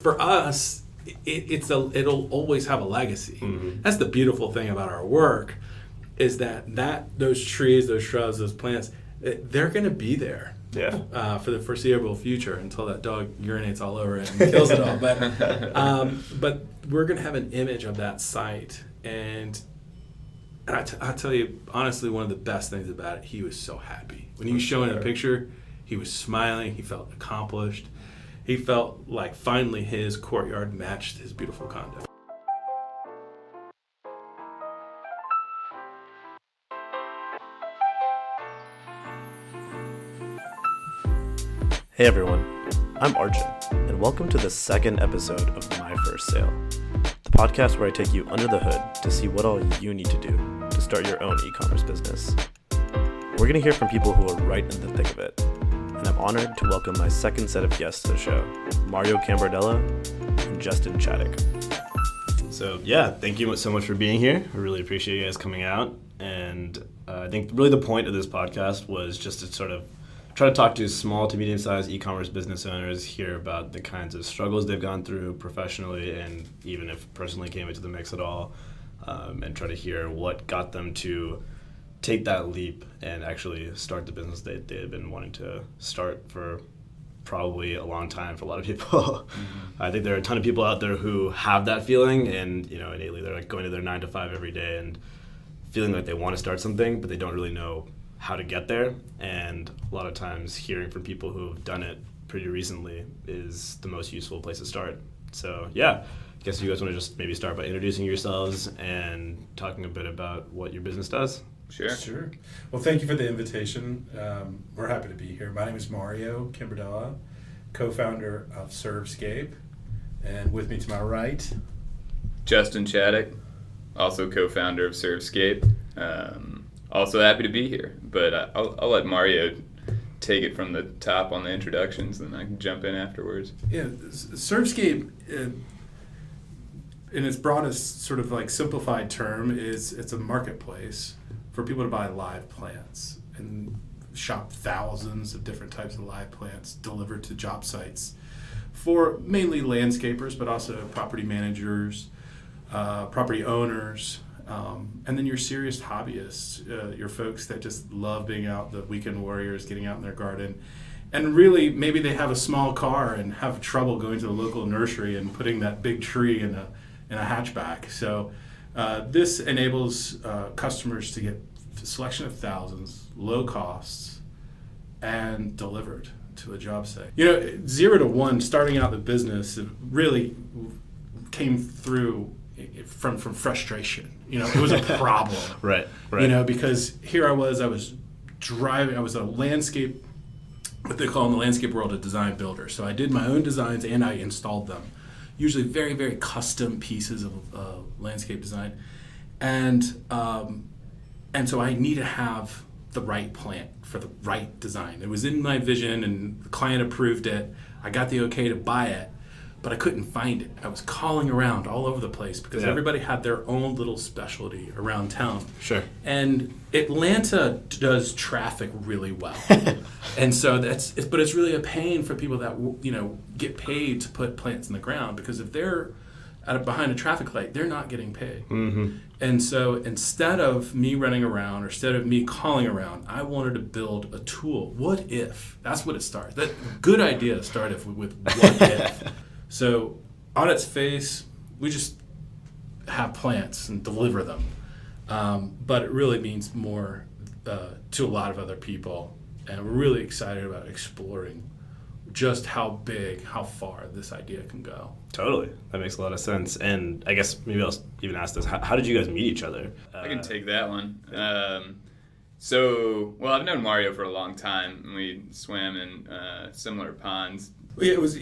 For us, it'll always have a legacy. Mm-hmm. That's the beautiful thing about our work, is that those trees, those shrubs, those plants, they're going to be there. Yeah. For the foreseeable future until that dog urinates all over it and kills it all. But we're going to have an image of that site. And I tell you, honestly, one of the best things about it, he was so happy. When he was showing a picture, he was smiling. He felt accomplished. He felt like finally his courtyard matched his beautiful condo. Hey everyone, I'm Arjun, and welcome to the second episode of My First Sale, the podcast where I take you under the hood to see what all you need to do to start your own e-commerce business. We're going to hear from people who are right in the thick of it, and I'm honored to welcome my second set of guests to the show, Mario Cambardella and Justin Chaddick. So yeah, thank you so much for being here. I really appreciate you guys coming out, and I think really the point of this podcast was just to sort of try to talk to small to medium-sized e-commerce business owners, hear about the kinds of struggles they've gone through professionally and even if personally came into the mix at all, and try to hear what got them to take that leap and actually start the business they had been wanting to start for probably a long time for a lot of people. Mm-hmm. I think there are a ton of people out there who have that feeling and, innately they're like going to their 9 to 5 every day and feeling like they want to start something, but they don't really know how to get there, and a lot of times hearing from people who have done it pretty recently is the most useful place to start. So yeah, I guess you guys want to just maybe start by introducing yourselves and talking a bit about what your business does. Sure. Well, thank you for the invitation. We're happy to be here. My name is Mario Cambardella, co-founder of ServeScape, and with me to my right, Justin Chaddick, also co-founder of ServeScape. Also happy to be here, but I'll let Mario take it from the top on the introductions, and I can jump in afterwards. Yeah, ServeScape, in its broadest sort of like simplified term, it's a marketplace for people to buy live plants and shop thousands of different types of live plants delivered to job sites for mainly landscapers, but also property managers, property owners. And then your serious hobbyists, your folks that just love being out, the weekend warriors, getting out in their garden. And really, maybe they have a small car and have trouble going to the local nursery and putting that big tree in a hatchback. So this enables customers to get a selection of thousands, low costs, and delivered to a job site. 0 to 1, starting out the business, it really came through from frustration. It was a problem. Right. Because here I was driving, I was a landscape, what they call in the landscape world, a design builder. So I did my own designs and I installed them. Usually very, very custom pieces of landscape design. And so I need to have the right plant for the right design. It was in my vision and the client approved it. I got the okay to buy it. But I couldn't find it. I was calling around all over the place because everybody had their own little specialty around town. Sure. And Atlanta does traffic really well. And so but it's really a pain for people that get paid to put plants in the ground, because if they're behind a traffic light, they're not getting paid. Mm-hmm. And so instead of me running around or instead of me calling around, I wanted to build a tool. What if? That's what it started. That good idea started with what if. So on its face, we just have plants and deliver them. But it really means more to a lot of other people. And we're really excited about exploring just how far this idea can go. Totally. That makes a lot of sense. And I guess maybe I'll even ask this. How did you guys meet each other? I can take that one. I've known Mario for a long time, and we swam in similar ponds. It was,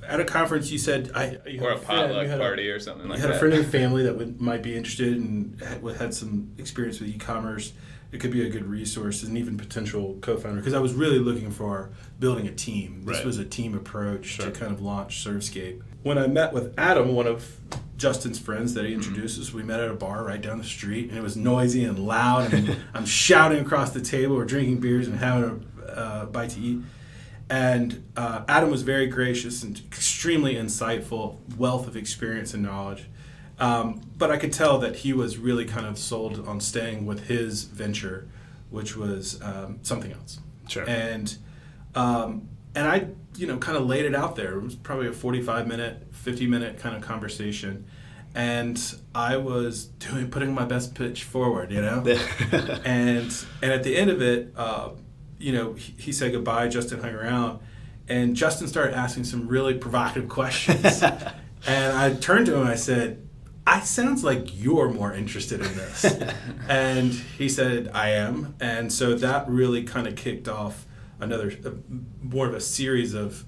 at a conference you said... or a potluck party or something like that. You had a friend and family that might be interested and had some experience with e-commerce. It could be a good resource and even potential co-founder, because I was really looking for building a team. This was a team approach to kind of launch ServeScape. When I met with Adam, one of Justin's friends that he introduced us, we met at a bar right down the street, and it was noisy and loud, and I'm shouting across the table. We're drinking beers and having a bite to eat. And Adam was very gracious and extremely insightful, wealth of experience and knowledge. But I could tell that he was really kind of sold on staying with his venture, which was something else. Sure. And I, kind of laid it out there. It was probably a 45-minute, 50-minute kind of conversation. And I was putting my best pitch forward, and at the end of it, he said goodbye. Justin hung around, and Justin started asking some really provocative questions. And I turned to him and I said, "I sounds like you're more interested in this." And he said, "I am." And so that really kind of kicked off more of a series of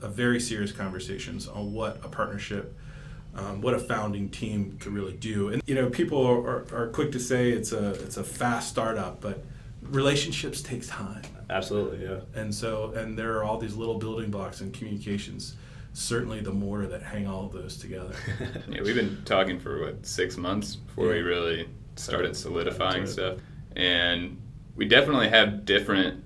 very serious conversations on what a partnership, what a founding team could really do. And people are quick to say it's a fast startup, but relationships takes time. Absolutely, yeah. And there are all these little building blocks in communications, certainly the mortar that hang all of those together. Yeah, we've been talking for 6 months before we really started solidifying stuff. And we definitely have different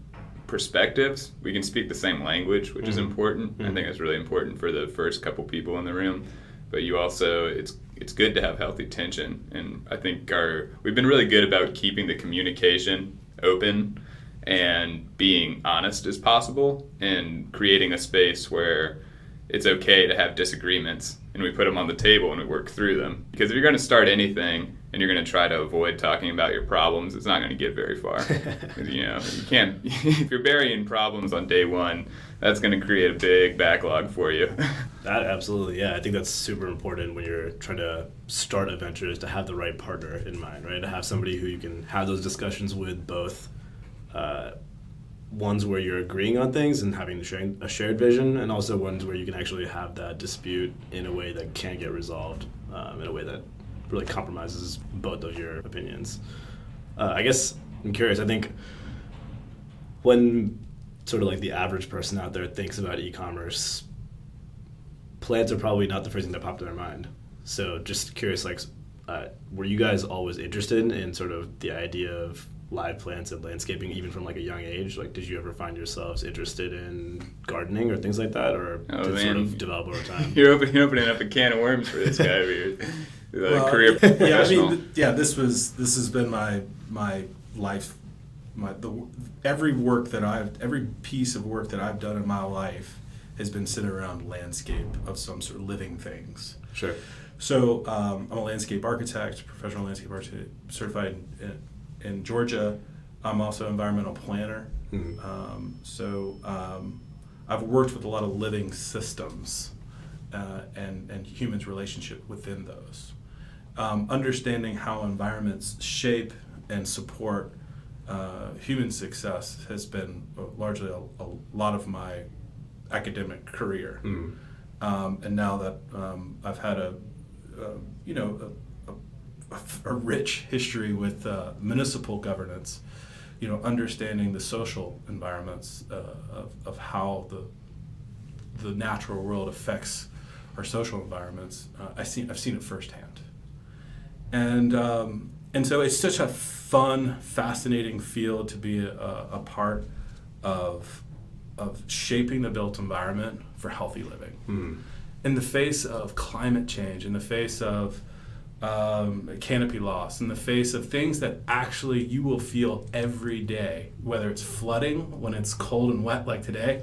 perspectives. We can speak the same language, which is important. I think that's really important for the first couple people in the room. But you also, it's good to have healthy tension. And I think we've been really good about keeping the communication open and being honest as possible and creating a space where it's okay to have disagreements and we put them on the table and we work through them. Because if you're going to start anything and you're going to try to avoid talking about your problems, it's not going to get very far. You can't, if you're burying problems on day one, that's going to create a big backlog for you. That absolutely, yeah. I think that's super important when you're trying to start a venture, is to have the right partner in mind, right? To have somebody who you can have those discussions with, both ones where you're agreeing on things and having a shared vision, and also ones where you can actually have that dispute in a way that can get resolved, in a way that really compromises both of your opinions. I guess I'm curious, I think when sort of like the average person out there thinks about e-commerce, plants are probably not the first thing that popped in their mind. So just curious, were you guys always interested in sort of the idea of live plants and landscaping, even from like a young age? Like, did you ever find yourselves interested in gardening or things like that, or did it sort of develop over time? You're opening up a can of worms for this guy over here. Career professional. This has been my life. Every piece of work that I've done in my life has been centered around landscape of some sort of living things. Sure. So I'm a landscape architect, professional landscape architect, certified in Georgia. I'm also an environmental planner. I've worked with a lot of living systems and humans' relationship within those. Understanding how environments shape and support human success has been largely a lot of my academic career. And now that I've had a rich history with municipal governance, understanding the social environments of how the natural world affects our social environments, I've seen it firsthand. And so it's such a fun, fascinating field to be a part of shaping the built environment for healthy living. In the face of climate change, in the face of canopy loss, in the face of things that actually you will feel every day, whether it's flooding when it's cold and wet like today,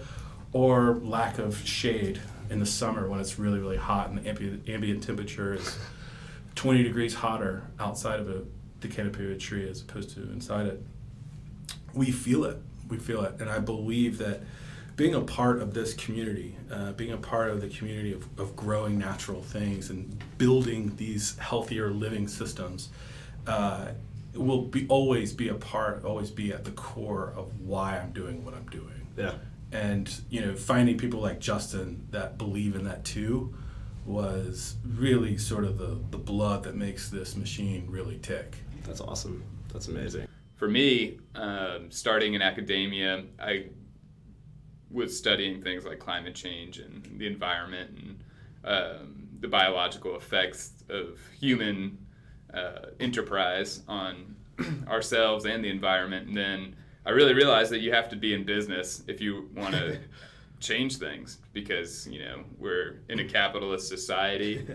or lack of shade in the summer when it's really, really hot and the ambient temperature is 20 degrees hotter outside of the canopy of a tree as opposed to inside it. We feel it. And I believe that being a part of this community, being a part of the community of growing natural things and building these healthier living systems will always be at the core of why I'm doing what I'm doing. Yeah. And finding people like Justin that believe in that too was really sort of the blood that makes this machine really tick. That's awesome. That's amazing. For me, starting in academia, I was studying things like climate change and the environment and the biological effects of human enterprise on ourselves and the environment. And then I really realized that you have to be in business if you want to change things, because we're in a capitalist society,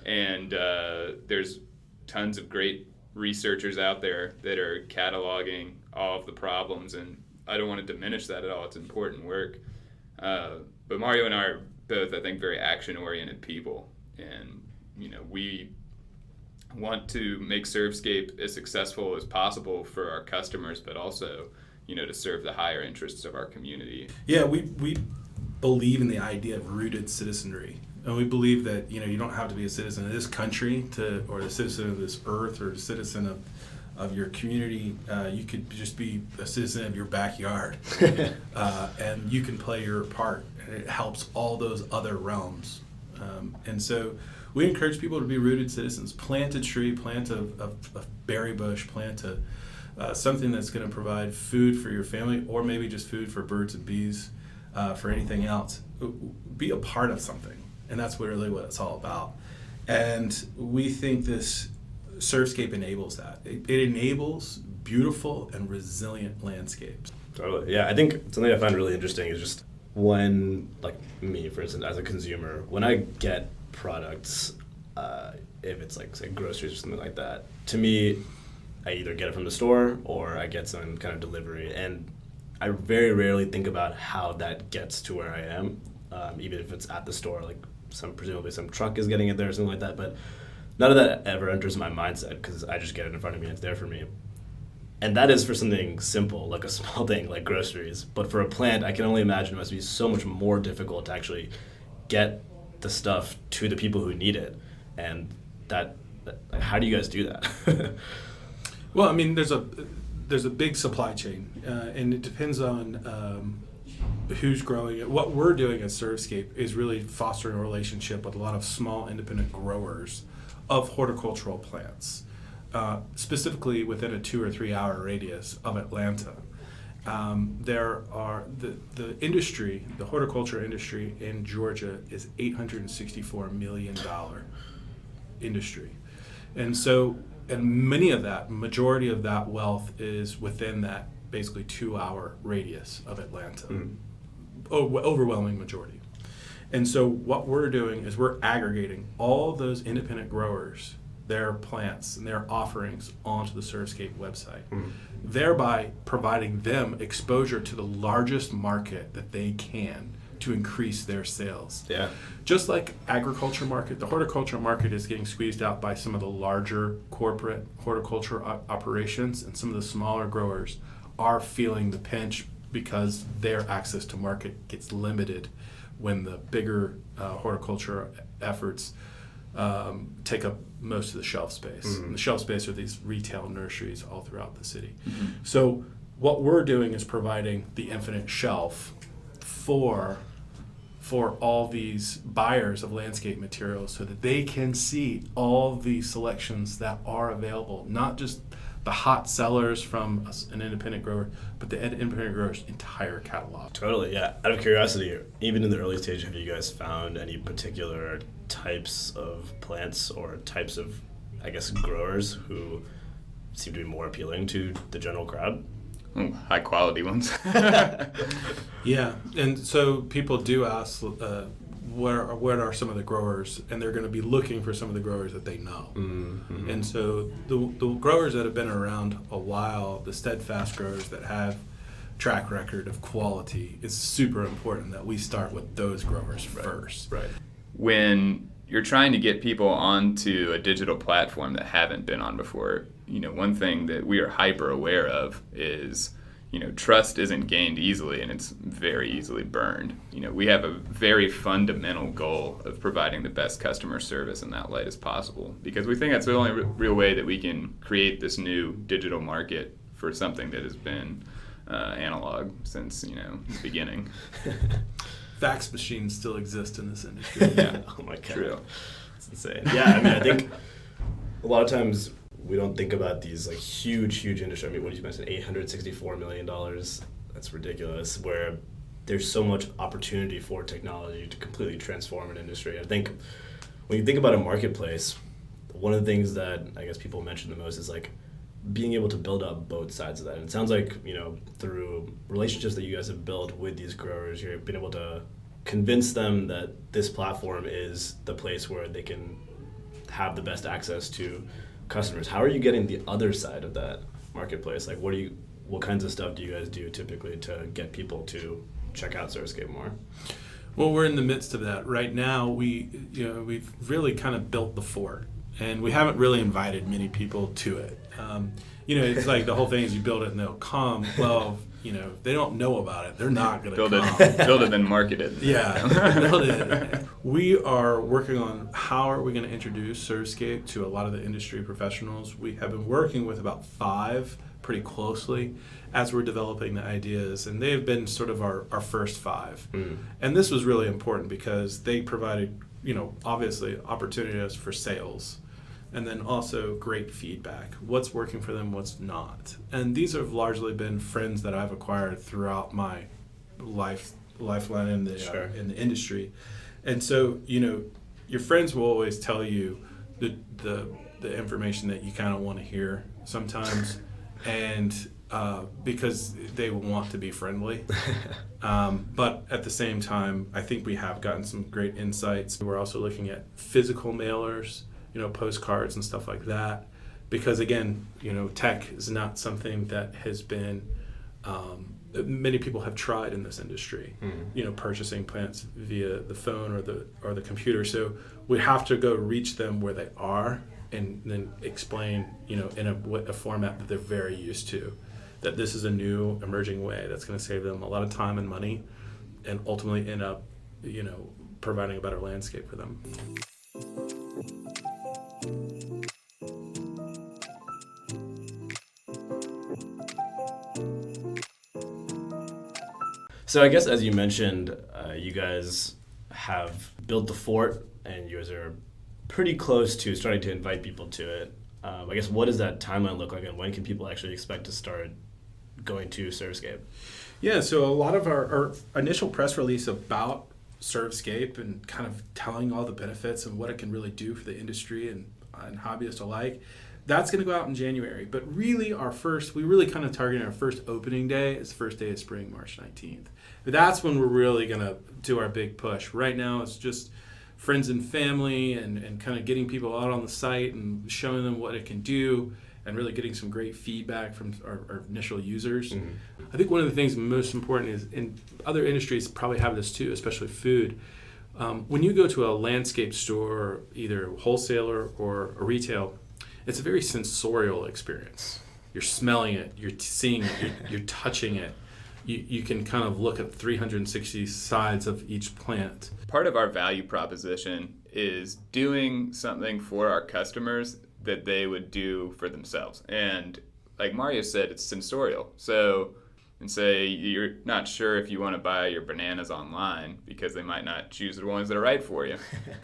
and there's tons of great researchers out there that are cataloging all of the problems, and I don't want to diminish that at all. It's important work, but Mario and I are both, I think, very action-oriented people, and we want to make ServeScape as successful as possible for our customers, but also to serve the higher interests of our community. Yeah, we believe in the idea of rooted citizenry. And we believe that you don't have to be a citizen of this country or a citizen of this earth or a citizen of your community. You could just be a citizen of your backyard, and you can play your part. And it helps all those other realms. And so we encourage people to be rooted citizens. Plant a tree, plant a berry bush, plant something that's going to provide food for your family, or maybe just food for birds and bees, for anything else. Be a part of something. And that's really what it's all about. And we think this ServeScape enables that. It enables beautiful and resilient landscapes. Totally. Yeah, I think something I find really interesting is just when, like me, for instance, as a consumer, when I get products, if it's like, say, groceries or something like that, to me, I either get it from the store or I get some kind of delivery. And I very rarely think about how that gets to where I am, even if it's at the store, like presumably some truck is getting it there or something like that. But none of that ever enters my mindset because I just get it in front of me and it's there for me. And that is for something simple, like a small thing like groceries. But for a plant, I can only imagine it must be so much more difficult to actually get the stuff to the people who need it. And how do you guys do that? Well, I mean, there's a big supply chain, and it depends on who's growing it. What we're doing at ServeScape is really fostering a relationship with a lot of small independent growers of horticultural plants, specifically within a 2 or 3 hour radius of Atlanta. There are the industry, the horticulture industry in Georgia is $864 million industry, and majority of that wealth is within that basically 2 hour radius of Atlanta. Overwhelming majority. And so what we're doing is we're aggregating all those independent growers, their plants and their offerings onto the ServeScape website, thereby providing them exposure to the largest market that they can to increase their sales. Yeah. Just like agriculture market, the horticulture market is getting squeezed out by some of the larger corporate horticulture operations, and some of the smaller growers are feeling the pinch because their access to market gets limited when the bigger horticulture efforts take up most of the shelf space. And the shelf space are these retail nurseries all throughout the city. So what we're doing is providing the infinite shelf for all these buyers of landscape materials so that they can see all the selections that are available, not just the hot sellers from an independent grower, but the independent grower's entire catalog. Totally, yeah. Out of curiosity, even in the early stage, have you guys found any particular types of plants or types of, I guess, growers who seem to be more appealing to the general crowd? High quality ones. Yeah, and so people do ask, what are some of the growers, and they're going to be looking for some of the growers that they know. And so the growers that have been around a while, the steadfast growers that have track record of quality, it's super important that we start with those growers first. Right. When you're trying to get people onto a digital platform that haven't been on before, one thing that we are hyper aware of is, trust isn't gained easily, and it's very easily burned. We have a very fundamental goal of providing the best customer service in that light as possible, because we think that's the only real way that we can create this new digital market for something that has been analog since, the beginning. Fax machines still exist in this industry. Yeah. Oh my God. True. It's insane. Yeah, I think a lot of times we don't think about these like huge industry. I mean, what did you mention? $864 million. That's ridiculous. Where there's so much opportunity for technology to completely transform an industry. I think when you think about a marketplace, one of the things that I guess people mention the most is like being able to build up both sides of that. And it sounds like, through relationships that you guys have built with these growers, you've been able to convince them that this platform is the place where they can have the best access to customers. How are you getting the other side of that marketplace? Like, what kinds of stuff do you guys do typically to get people to check out ServeScape more? Well, we're in the midst of that right now. We've really kind of built the fort, and we haven't really invited many people to it. It's like the whole thing is you build it and they'll come. Well, if they don't know about it, they're not going to come. Build it, then market it. Yeah, build it. We are working on how are we going to introduce ServeScape to a lot of the industry professionals. We have been working with about 5 pretty closely as we're developing the ideas, and they've been sort of our first 5. And this was really important because they provided, obviously opportunities for sales, and then also great feedback. What's working for them, what's not. And these have largely been friends that I've acquired throughout my lifeline in the industry. And so, your friends will always tell you the information that you kind of want to hear sometimes, and because they want to be friendly. But at the same time, I think we have gotten some great insights. We're also looking at physical mailers, postcards and stuff like that, because again, tech is not something that has been many people have tried in this industry. Purchasing plants via the phone or the computer. So we have to go reach them where they are and then explain, in a format that they're very used to, that this is a new emerging way that's going to save them a lot of time and money, and ultimately end up, providing a better landscape for them. So I guess, as you mentioned, you guys have built the fort, and you guys are pretty close to starting to invite people to it. I guess, what does that timeline look like, and when can people actually expect to start going to ServeScape? Yeah, so a lot of our initial press release about ServeScape and kind of telling all the benefits and what it can really do for the industry and hobbyists alike, that's going to go out in January. But really, we really kind of targeting our first opening day is the first day of spring, March 19th. But that's when we're really going to do our big push. Right now, it's just friends and family and kind of getting people out on the site and showing them what it can do and really getting some great feedback from our initial users. I think one of the things most important is, in other industries probably have this too, especially food. When you go to a landscape store, either wholesaler or a retail, it's a very sensorial experience. You're smelling it, you're seeing it, you're touching it. You can kind of look at 360 sides of each plant. Part of our value proposition is doing something for our customers that they would do for themselves. And like Mario said, it's sensorial. So, and say you're not sure if you want to buy your bananas online because they might not choose the ones that are right for you.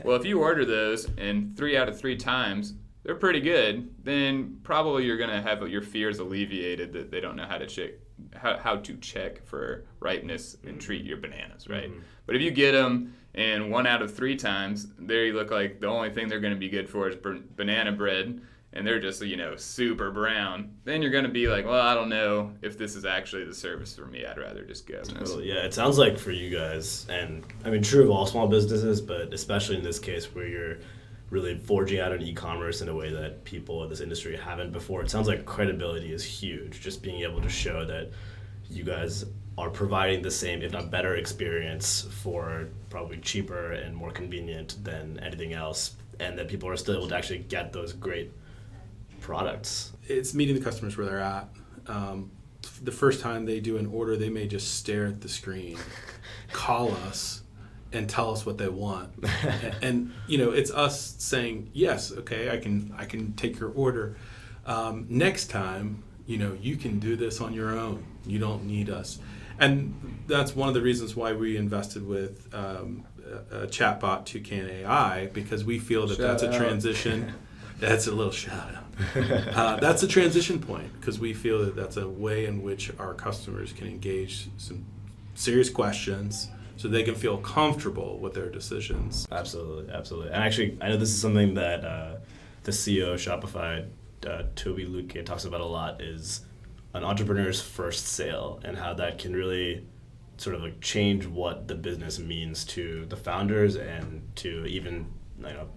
Well, if you order those and 3 out of 3 times they're pretty good, then probably you're going to have your fears alleviated that they don't know how to check for ripeness and treat your bananas, right? But if you get them and 1 out of 3 times, there you look like the only thing they're going to be good for is banana bread, and they're just, super brown, then you're going to be like, well, I don't know if this is actually the service for me. I'd rather just go. Totally. Yeah, it sounds like for you guys, and I mean, true of all small businesses, but especially in this case where you're really forging out an e-commerce in a way that people in this industry haven't before. It sounds like credibility is huge. Just being able to show that you guys are providing the same, if not better, experience for probably cheaper and more convenient than anything else, and that people are still able to actually get those great products. It's meeting the customers where they're at. The first time they do an order, they may just stare at the screen, call us, and tell us what they want. And it's us saying, yes, okay, I can take your order. Next time, you can do this on your own. You don't need us. And that's one of the reasons why we invested with a chatbot, Toucan AI, because we feel that that's a transition. That's a little shout out. That's a transition point, because we feel that that's a way in which our customers can engage some serious questions so they can feel comfortable with their decisions. Absolutely. And actually, I know this is something that the CEO of Shopify Toby Lutke talks about a lot is an entrepreneur's first sale and how that can really sort of like change what the business means to the founders and to even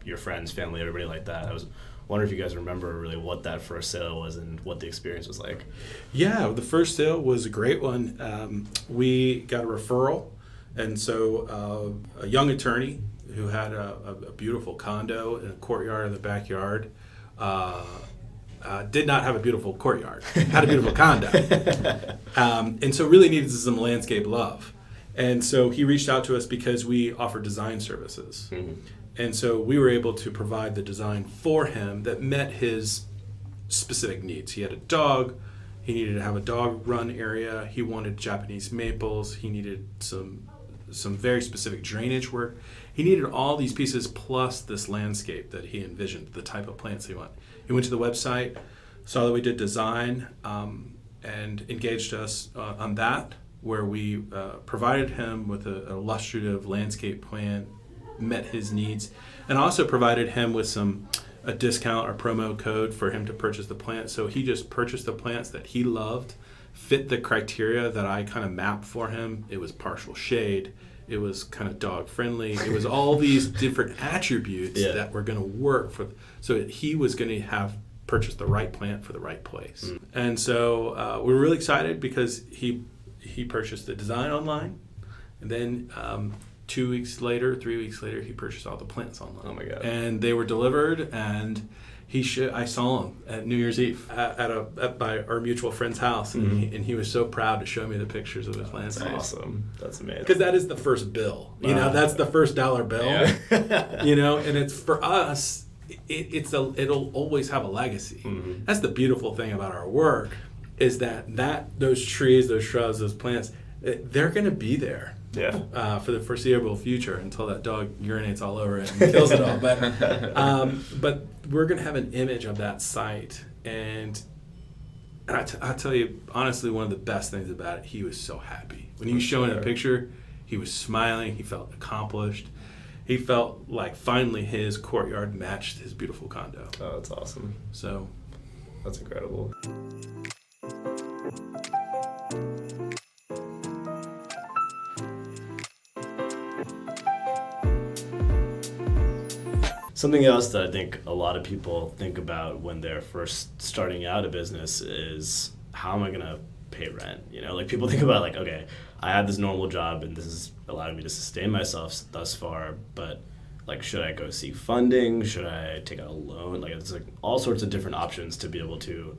your friends, family, everybody like that. I was wondering if you guys remember really what that first sale was and what the experience was like. Yeah, the first sale was a great one. We got a referral, and so a young attorney who had a beautiful condo in a courtyard in the backyard did not have a beautiful courtyard, had a beautiful condo. And so really needed some landscape love. And so he reached out to us because we offer design services. Mm-hmm. And so we were able to provide the design for him that met his specific needs. He had a dog. He needed to have a dog run area. He wanted Japanese maples. He needed some very specific drainage work. He needed all these pieces plus this landscape that he envisioned, the type of plants he wanted. He went to the website, saw that we did design, and engaged us on that, where we provided him with an illustrative landscape plan, met his needs, and also provided him with a discount or promo code for him to purchase the plants. So he just purchased the plants that he loved, fit the criteria that I kind of mapped for him. It was partial shade. It was kind of dog friendly. It was all these different attributes that were going to work so he was going to have purchased the right plant for the right place. Mm. And so we were really excited because he purchased the design online, and then 3 weeks later, he purchased all the plants online. Oh my God! And they were delivered, and I saw him at New Year's Eve by our mutual friend's house, and he was so proud to show me the pictures of his landscape. That's awesome. That's amazing. Because that is the first bill. That's the first $1 bill. Yeah. And it's for us. It'll always have a legacy. Mm-hmm. That's the beautiful thing about our work, is that those trees, those shrubs, those plants, they're going to be there. Yeah. For the foreseeable future until that dog urinates all over it and kills it all. But we're going to have an image of that site. And I tell you, honestly, one of the best things about it, he was so happy. When you show him a picture, he was smiling. He felt accomplished. He felt like finally his courtyard matched his beautiful condo. Oh, that's awesome. So that's incredible. Something else that I think a lot of people think about when they're first starting out a business is, how am I going to pay rent? Like people think about like, okay, I have this normal job and this is allowing me to sustain myself thus far, but like, should I go seek funding? Should I take out a loan? Like, it's like all sorts of different options to be able to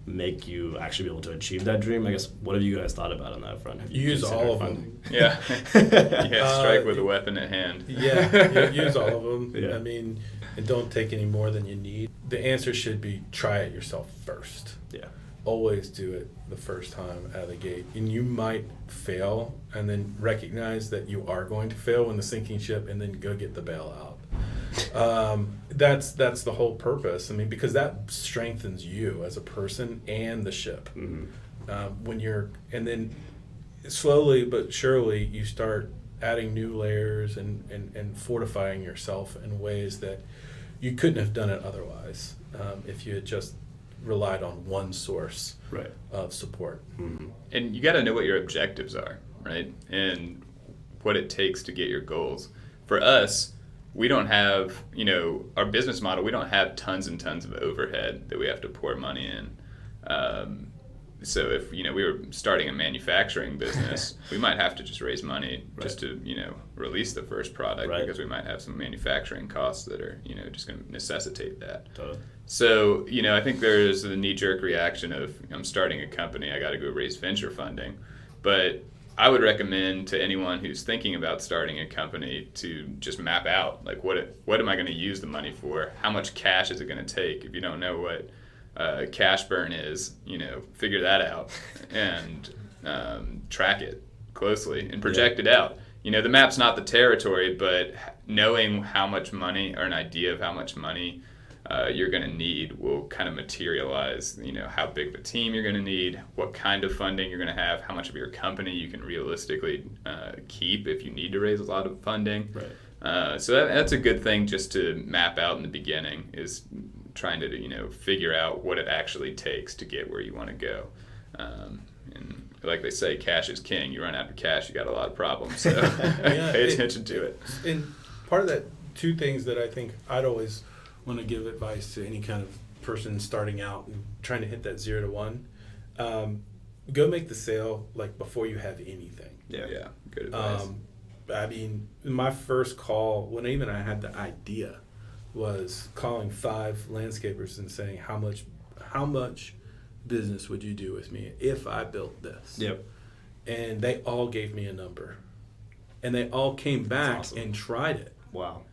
make you actually be able to achieve that dream. I guess, what have you guys thought about on that front? Have you use all of funding? them. Yeah. Strike with a weapon at hand. Yeah, use all of them. Yeah. And don't take any more than you need. The answer should be, try it yourself first. Yeah. Always do it the first time out of the gate. And you might fail, and then recognize that you are going to fail when the sinking ship, and then go get the bailout. That's the whole purpose. Because that strengthens you as a person and the ship. Mm-hmm. And then slowly but surely you start adding new layers and fortifying yourself in ways that you couldn't have done it otherwise, if you had just relied on one source of support. Mm-hmm. And you got to know what your objectives are, right? And what it takes to get your goals. For us, we don't have, our business model, we don't have tons and tons of overhead that we have to pour money in. So if, we were starting a manufacturing business, we might have to just raise money just to, release the first product, because we might have some manufacturing costs that are, just going to necessitate that. Totally. So, I think there's the knee-jerk reaction of, I'm starting a company, I got to go raise venture funding. But I would recommend to anyone who's thinking about starting a company to just map out, like, what am I going to use the money for? How much cash is it going to take? If you don't know what cash burn is, figure that out and track it closely and project it out. The map's not the territory, but knowing how much money, or an idea of how much money you're going to need, will kind of materialize, how big the team you're going to need, what kind of funding you're going to have, how much of your company you can realistically keep if you need to raise a lot of funding. Right. So that's a good thing just to map out in the beginning, is trying to figure out what it actually takes to get where you want to go. And like they say, cash is king. You run out of cash, you got a lot of problems. So pay attention to it. And part of that, two things that I think I'd always want to give advice to any kind of person starting out and trying to hit that 0 to 1. Go make the sale like before you have anything. Yeah, good advice. I mean, my first call, when even I had the idea, was calling 5 landscapers and saying, how much business would you do with me if I built this? Yep. And they all gave me a number. And they all came back awesome. and tried it. Wow.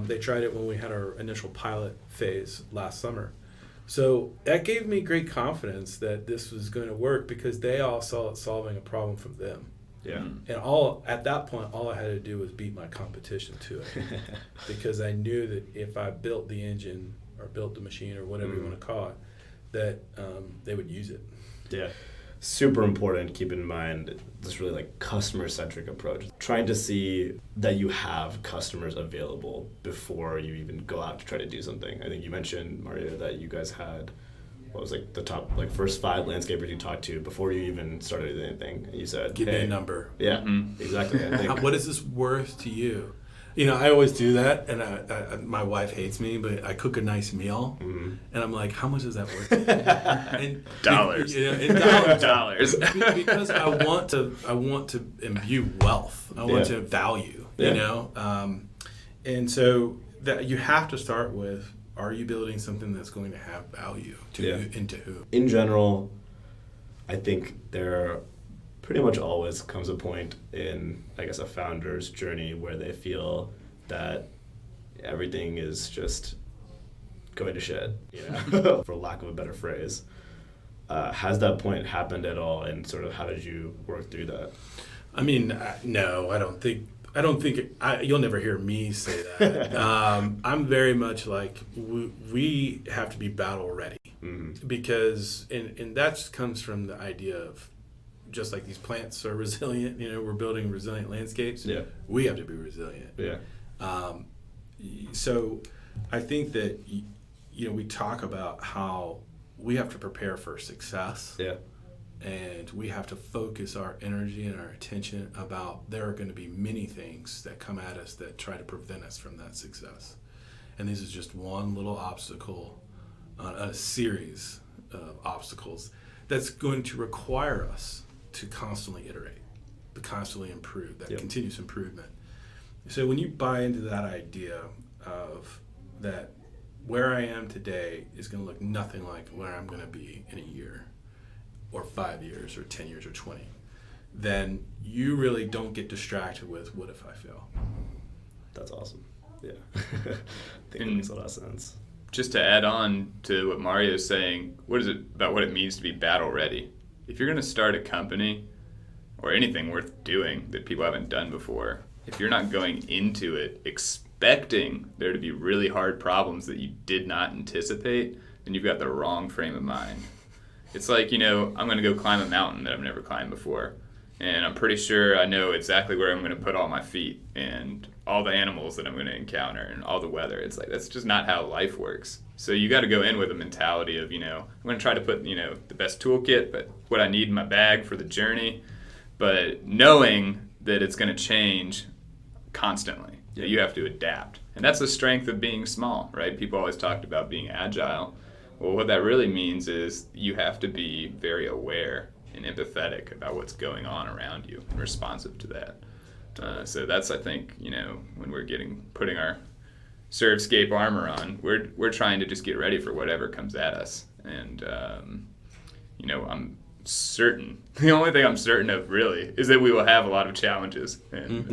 They tried it when we had our initial pilot phase last summer. So that gave me great confidence that this was going to work because they all saw it solving a problem from them. Yeah. And at that point, all I had to do was beat my competition to it. Because I knew that if I built the engine or built the machine or whatever you want to call it, that they would use it. Yeah. Super important to keep in mind this really like customer-centric approach. Trying to see that you have customers available before you even go out to try to do something. I think you mentioned, Mario, that you guys had, what was like the top, like first 5 landscapers you talked to before you even started anything. And you said, Give me a number. Yeah, exactly. I think. What is this worth to you? I always do that, and I my wife hates me, but I cook a nice meal, and I'm like, how much is that worth? And Dollars. In dollars. Because I want to imbue wealth. I want to value. And so that you have to start with: are you building something that's going to have value into who? In general, I think there pretty much always comes a point in, I guess, a founder's journey where they feel that everything is just going to shit, for lack of a better phrase. Has that point happened at all, and sort of how did you work through that? I mean, no, I don't think you'll never hear me say that. I'm very much like we have to be battle ready because and that comes from the idea of just like these plants are resilient, we're building resilient landscapes. Yeah. We have to be resilient. Yeah. So I think that, we talk about how we have to prepare for success. Yeah. And we have to focus our energy and our attention about there are going to be many things that come at us that try to prevent us from that success. And this is just one little obstacle on a series of obstacles that's going to require us to constantly iterate, to constantly improve, that continuous improvement. So when you buy into that idea of that where I am today is going to look nothing like where I'm going to be in a year or 5 years or 10 years or 20, then you really don't get distracted with what if I fail. That's awesome. Yeah. I think that makes a lot of sense. Just to add on to what Mario's saying, what is it about what it means to be battle ready? If you're going to start a company or anything worth doing that people haven't done before, if you're not going into it expecting there to be really hard problems that you did not anticipate, then you've got the wrong frame of mind. It's like, I'm going to go climb a mountain that I've never climbed before. And I'm pretty sure I know exactly where I'm going to put all my feet and all the animals that I'm going to encounter and all the weather. It's like, that's just not how life works. So you got to go in with a mentality of, I'm going to try to put, the best toolkit, but what I need in my bag for the journey. But knowing that it's going to change constantly, that you have to adapt. And that's the strength of being small, right? People always talked about being agile. Well, what that really means is you have to be very aware and empathetic about what's going on around you and responsive to that. So that's, I think, when we're putting our ServeScape armor on, we're trying to just get ready for whatever comes at us. And, I'm certain, the only thing I'm certain of really is that we will have a lot of challenges. And,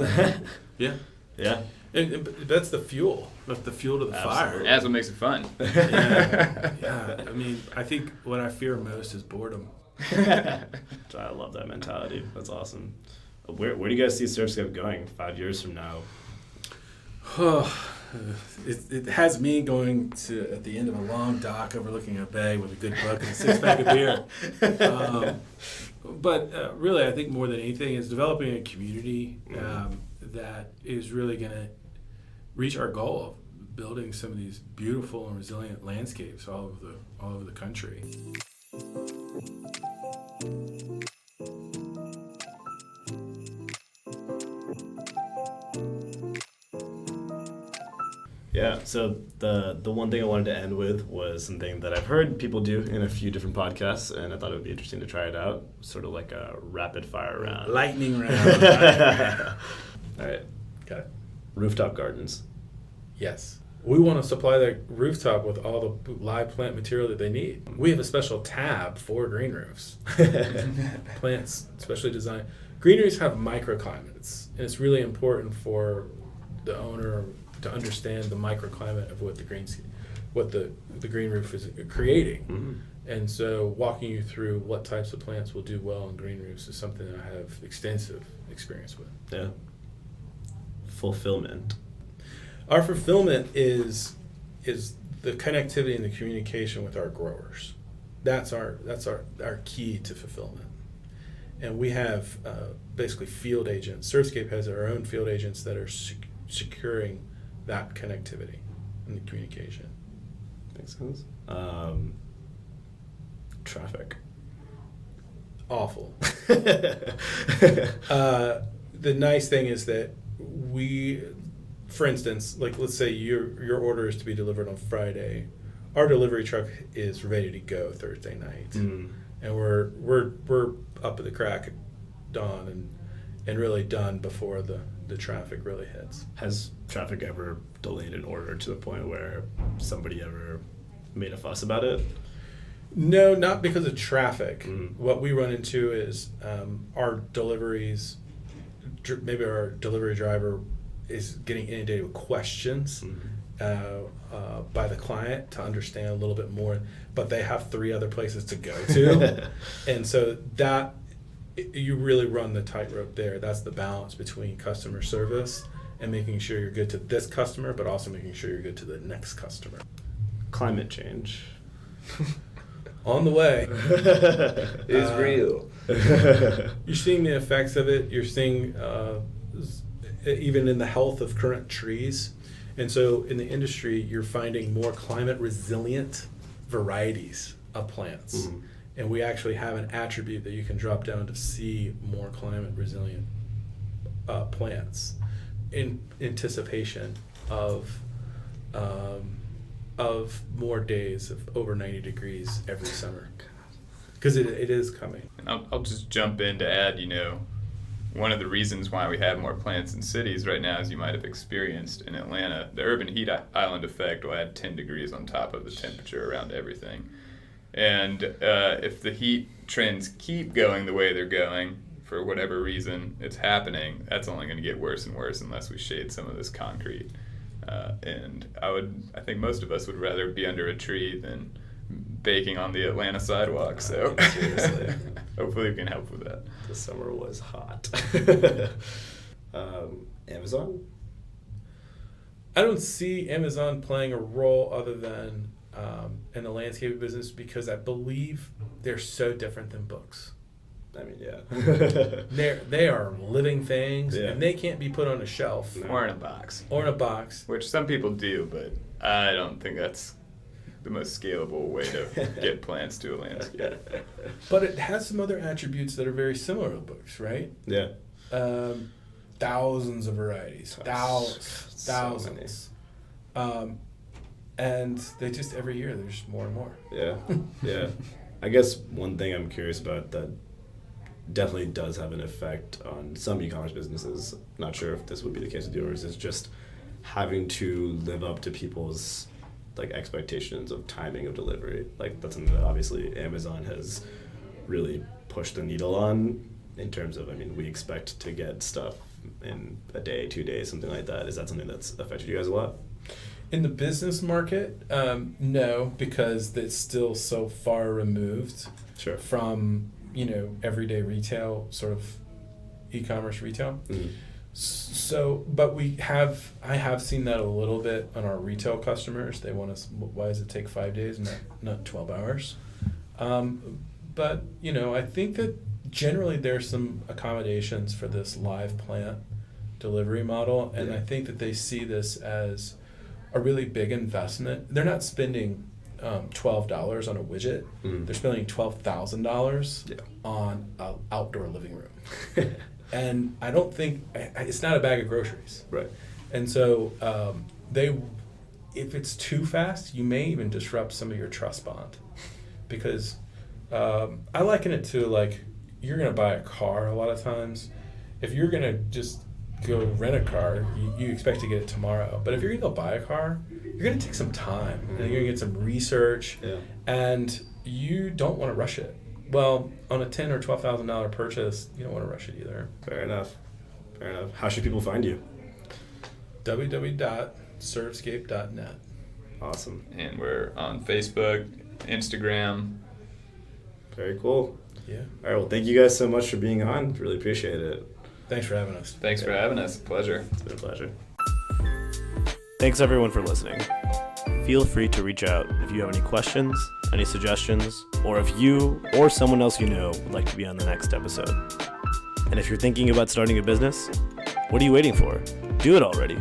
Yeah. Yeah. And that's the fuel. That's the fuel to the fire. That's what makes it fun. Yeah. I mean, I think what I fear most is boredom. I love that mentality. That's awesome. Where do you guys see ServeScape going 5 years from now? It has me going to at the end of a long dock overlooking a bay with a good bucket and a 6-pack of beer. But really, I think more than anything is developing a community that is really going to reach our goal of building some of these beautiful and resilient landscapes all over the country. Yeah, so the one thing I wanted to end with was something that I've heard people do in a few different podcasts, and I thought it would be interesting to try it out, sort of like a rapid fire round. Lightning round. All right, Got it. rooftop gardens. Yes. We want to supply the rooftop with all the live plant material that they need. We have a special tab for green roofs. Plants specially designed. Green roofs have microclimates, and it's really important for the owner to understand the microclimate of what the green roof is creating. Mm-hmm. And so walking you through what types of plants will do well on green roofs is something that I have extensive experience with. Yeah. Fulfillment. Our fulfillment is the connectivity and the communication with our growers. That's our key to fulfillment. And we have basically field agents. ServeScape has our own field agents that are securing that connectivity and the communication. Makes sense. Traffic. Awful. The nice thing is that we, for instance, like let's say your order is to be delivered on Friday, our delivery truck is ready to go Thursday night, and we're up at the crack of dawn and really done before the traffic really hits. Has traffic ever delayed an order to the point where somebody ever made a fuss about it? No, not because of traffic. Mm-hmm. What we run into is our deliveries, maybe our delivery driver is getting inundated with questions by the client to understand a little bit more, but they have 3 other places to go to. And so that, you really run the tightrope there. That's the balance between customer service and making sure you're good to this customer, but also making sure you're good to the next customer. Climate change. On the way. Is real. You're seeing the effects of it. You're seeing even in the health of current trees. And so in the industry, you're finding more climate resilient varieties of plants. Mm-hmm. And we actually have an attribute that you can drop down to see more climate resilient plants in anticipation of more days of over 90 degrees every summer. Because it is coming. And I'll just jump in to add, one of the reasons why we have more plants in cities right now, as you might have experienced in Atlanta, the urban heat island effect will add 10 degrees on top of the temperature around everything. And if the heat trends keep going the way they're going, for whatever reason it's happening, that's only going to get worse and worse unless we shade some of this concrete. And I think most of us would rather be under a tree than baking on the Atlanta sidewalk. So Seriously. Hopefully we can help with that. The summer was hot. Amazon? I don't see Amazon playing a role other than in the landscape business because I believe they're so different than books. I mean, yeah. They are living things, Yeah. and they can't be put on a shelf Or in a box. or in a box. Which some people do, but I don't think that's the most scalable way to get plants to a landscape. But it has some other attributes that are very similar to books, right? Yeah. Thousands of varieties, thousands. And they just every year there's more and more. Yeah. Yeah. I guess one thing I'm curious about that definitely does have an effect on some e-commerce businesses, not sure if this would be the case with yours, is just having to live up to people's expectations of timing of delivery. That's something that obviously Amazon has really pushed the needle on in terms of, we expect to get stuff in a day, 2 days, something like that. Is that something that's affected you guys a lot? In the business market, no, because it's still so far removed Sure. from everyday retail, sort of e-commerce retail. Mm-hmm. So, but I have seen that a little bit on our retail customers. They want us, why does it take 5 days and not 12 hours? But, I think that generally there's some accommodations for this live plant delivery model. And Yeah. I think that they see this as a really big investment. They're not spending $12 on a widget. They're spending $12,000 on an outdoor living room. And I don't think it's not a bag of groceries. Right. And so if it's too fast, you may even disrupt some of your trust bond, because I liken it to like you're going to buy a car a lot of times. If you're going to just go rent a car, you expect to get it tomorrow. But if you're going to go buy a car, you're going to take some time and you're going to get some research, and you don't want to rush it. Well, on a $10,000 or $12,000 purchase, you don't want to rush it either. Fair enough. How should people find you? www.servescape.net. Awesome. And we're on Facebook, Instagram. Very cool. Yeah. All right. Well, thank you guys so much for being on. Really appreciate it. Thanks for having us. Thanks for having us. Pleasure. It's been a pleasure. Thanks everyone for listening. Feel free to reach out if you have any questions, any suggestions, or if you or someone else you know would like to be on the next episode. And if you're thinking about starting a business, what are you waiting for? Do it already.